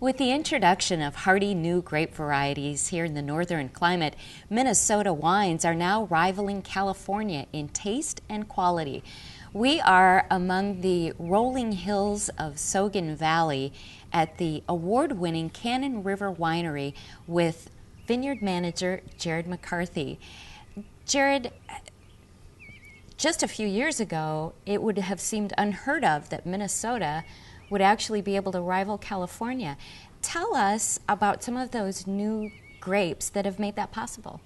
With the introduction of hardy new grape varieties here in the northern climate, Minnesota wines are now rivaling California in taste and quality. We are among the rolling hills of Saugan Valley at the award-winning Cannon River Winery with vineyard manager Jared McCarthy. Jared, just a few years ago, it would have seemed unheard of that Minnesota would actually be able to rival California. Tell us about some of those new grapes that have made that possible.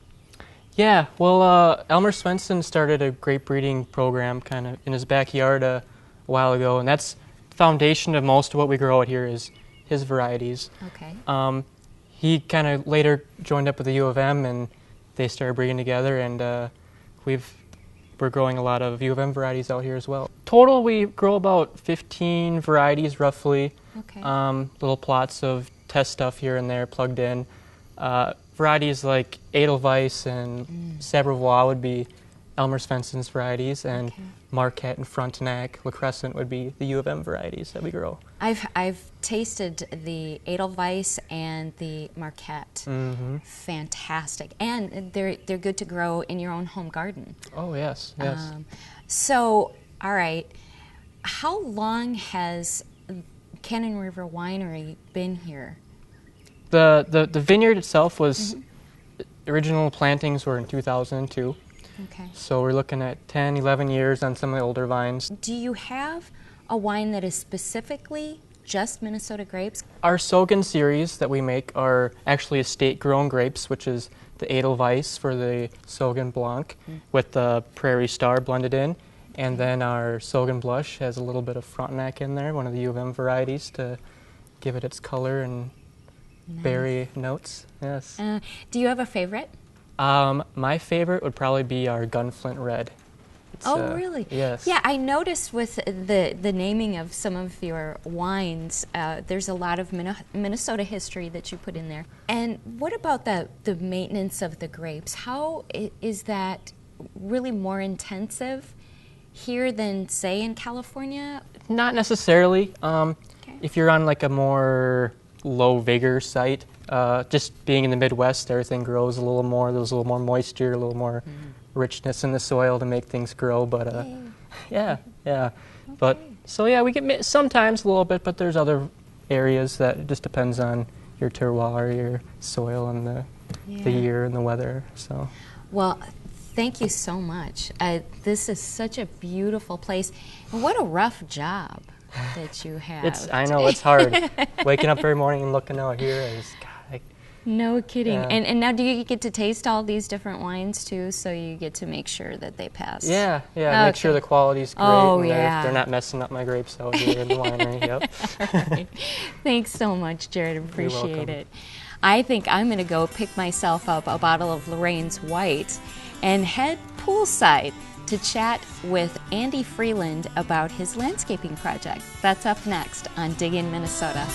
Yeah, well, Elmer Swenson started a grape breeding program kind of in his backyard a while ago, and that's the foundation of most of what we grow out here is his varieties. Okay. He kind of later joined up with the U of M, and they started breeding together, and we're growing a lot of U of M varieties out here as well. Total, we grow about 15 varieties roughly. Okay. Little plots of test stuff here and there plugged in. Varieties like Edelweiss and Sabravois would be Elmer Svenson's varieties, and Marquette and Frontenac, La Crescent would be the U of M varieties that we grow. I've tasted the Edelweiss and the Marquette. Fantastic, and they're good to grow in your own home garden. Oh yes, yes. So, all right, how long has Cannon River Winery been here? The vineyard itself was original plantings were in 2002. Okay. So we're looking at 10, 11 years on some of the older vines. Do you have a wine that is specifically just Minnesota grapes? Our Saugan series that we make are actually estate-grown grapes, which is the Edelweiss for the Saugan Blanc with the Prairie Star blended in. And then our Saugan Blush has a little bit of Frontenac in there, one of the U of M varieties, to give it its color and berry notes. Yes. Do you have a favorite? My favorite would probably be our Gunflint Red. Oh, really? Yes. Yeah, I noticed with the naming of some of your wines, there's a lot of Minnesota history that you put in there. And what about the maintenance of the grapes? How is that really more intensive here than, say, in California? Not necessarily. If you're on like a more low vigor site, just being in the Midwest, everything grows a little more. There's a little more moisture, a little more richness in the soil to make things grow. But yeah. Okay. But so yeah, we get sometimes a little bit, but there's other areas that it just depends on your terroir, your soil, and the year and the weather. So. Well, thank you so much. This is such a beautiful place. And what a rough job that you have. I know, it's hard. Waking up every morning and looking out here is, God. No kidding. Yeah. And now do you get to taste all these different wines too, so you get to make sure that they pass? Yeah, Okay. make sure the quality's great. Oh, and yeah. they're not messing up my grapes out here in the winery. Yep. All right. Thanks so much, Jared. Appreciate welcome. it. I think I'm going to go pick myself up a bottle of Lorraine's White and head poolside to chat with Andy Freeland about his landscaping project. That's up next on Dig in Minnesota.